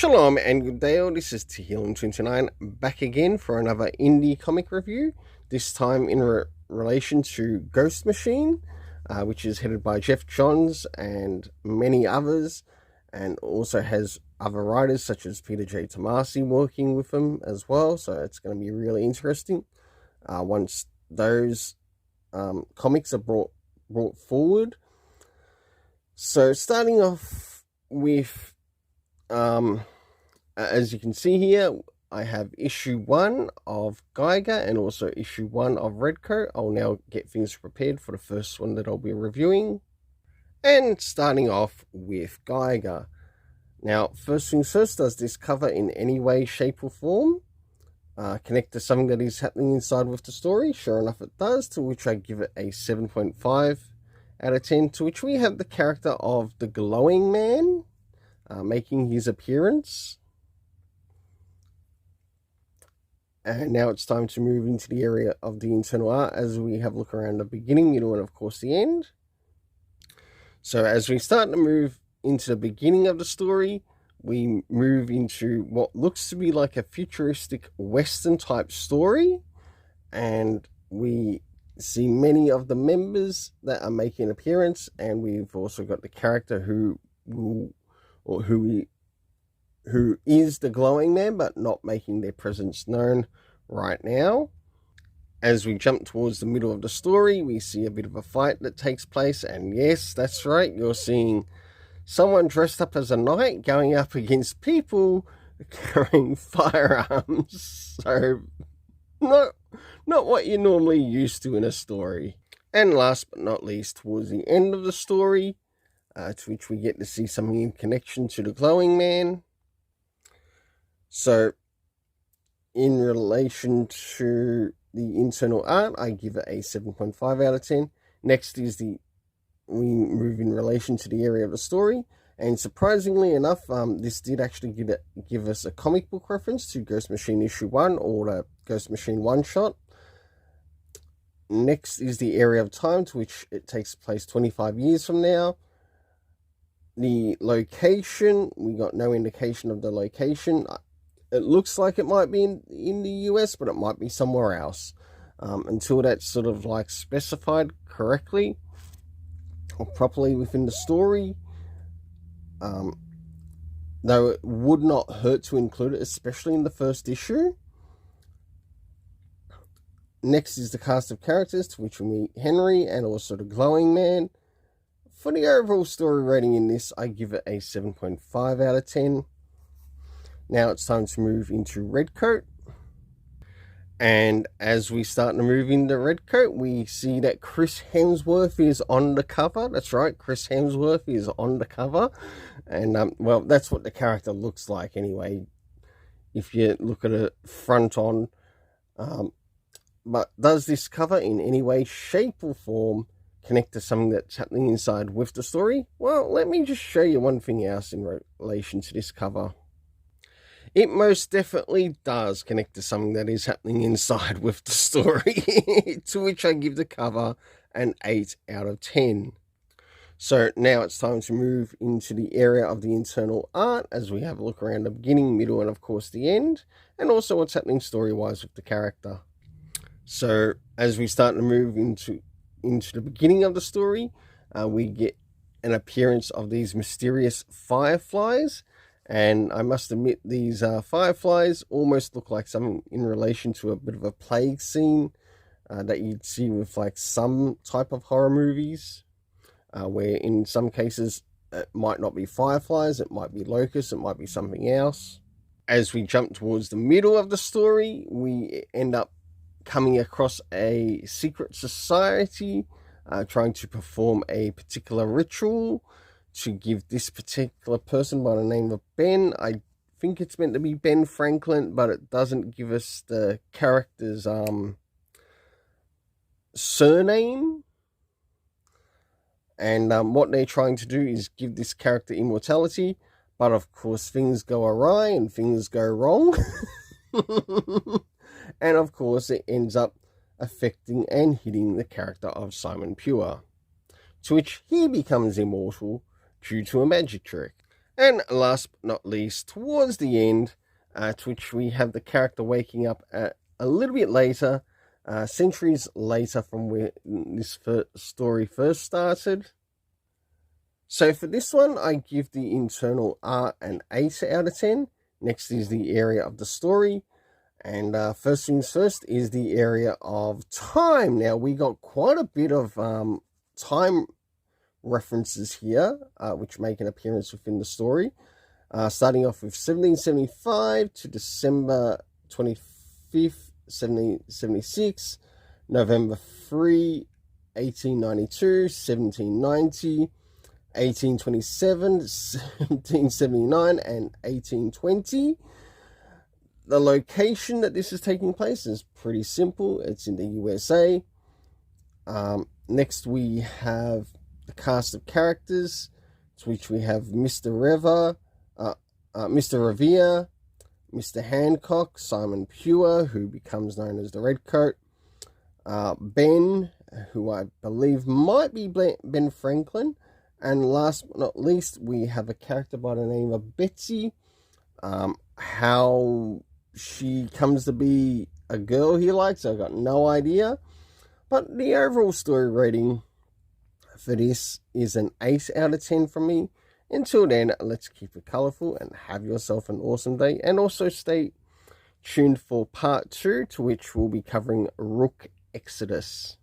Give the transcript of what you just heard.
Shalom and good day all, this is Tehillim29 back again for another indie comic review, this time in relation to Ghost Machine, which is headed by Jeff Johns and many others, and also has other writers such as Peter J. Tomasi working with them as well, so it's going to be really interesting once those comics are brought forward. So starting off with as you can see here, I have issue 1 of Geiger and also issue 1 of Redcoat. I'll now get things prepared for the first one that I'll be reviewing. And starting off with Geiger. Now, first things first, does this cover in any way, shape or form connect to something that is happening inside with the story? Sure enough it does, to which I give it a 7.5 out of 10, to which we have the character of the Glowing Man making his appearance. And now it's time to move into the area of the internal art as we have a look around the beginning, middle, and of course the end. So as we start to move into the beginning of the story, we move into what looks to be like a futuristic Western type story. And we see many of the members that are making an appearance. And we've also got the character who is the Glowing Man, but not making their presence known right now. As we jump towards the middle of the story, we see a bit of a fight that takes place, and yes, that's right, you're seeing someone dressed up as a knight going up against people carrying firearms. So, not what you're normally used to in a story. And last but not least, towards the end of the story, to which we get to see something in connection to the Glowing Man. So, in relation to the internal art, I give it a 7.5 out of 10. Next is we move in relation to the area of the story. And surprisingly enough, this did actually give us a comic book reference to Ghost Machine issue 1 or the Ghost Machine one-shot. Next is the area of time, to which it takes place 25 years from now. The location, we got no indication of the location. It looks like it might be in the US, but it might be somewhere else. Until that's sort of like specified correctly or properly within the story. Though it would not hurt to include it, especially in the first issue. Next is the cast of characters, to which we meet Henry and also the Glowing Man. For the overall story rating in this, I give it a 7.5 out of 10. Now it's time to move into Redcoat. And as we start to move into Redcoat, we see that Chris Hemsworth is on the cover. That's right, Chris Hemsworth is on the cover. And, well, that's what the character looks like anyway, if you look at it front on. But does this cover in any way, shape or form connect to something that's happening inside with the story? Well, let me just show you one thing else in relation to this cover. It most definitely does connect to something that is happening inside with the story, to which I give the cover an 8 out of 10. So now it's time to move into the area of the internal art as we have a look around the beginning, middle, and of course the end, and also what's happening story-wise with the character. So as we start to move into the beginning of the story, we get an appearance of these mysterious fireflies. And I must admit, these fireflies almost look like something in relation to a bit of a plague scene that you'd see with like some type of horror movies, where in some cases it might not be fireflies, it might be locusts, it might be something else. As we jump towards the middle of the story, we end up coming across a secret society trying to perform a particular ritual to give this particular person by the name of Ben. I think it's meant to be Ben Franklin, but it doesn't give us the character's surname. And what they're trying to do is give this character immortality, but of course things go awry and things go wrong. And of course it ends up affecting and hitting the character of Simon Pure, to which he becomes immortal due to a magic trick. And last but not least, towards the end, to which we have the character waking up a little bit later, centuries later from where this story first started. So for this one, I give the internal art an 8 out of 10. Next is the area of the story. And first things first is the area of time. Now, we got quite a bit of time references here, which make an appearance within the story. Starting off with 1775 to December 25th, 1776, November 3, 1892, 1790, 1827, 1779, and 1820. The location that this is taking place is pretty simple. It's in the USA. Next, we have the cast of characters, to which we have Mr. Revere, Mr. Hancock, Simon Pure, who becomes known as the Redcoat, Ben, who I believe might be Ben Franklin, and last but not least, we have a character by the name of Betsy. How she comes to be a girl he likes, I got no idea. But the overall story rating for this is an 8 out of 10 from me. Until then, let's keep it colourful and have yourself an awesome day. And also stay tuned for part 2, to which we'll be covering Rook Exodus.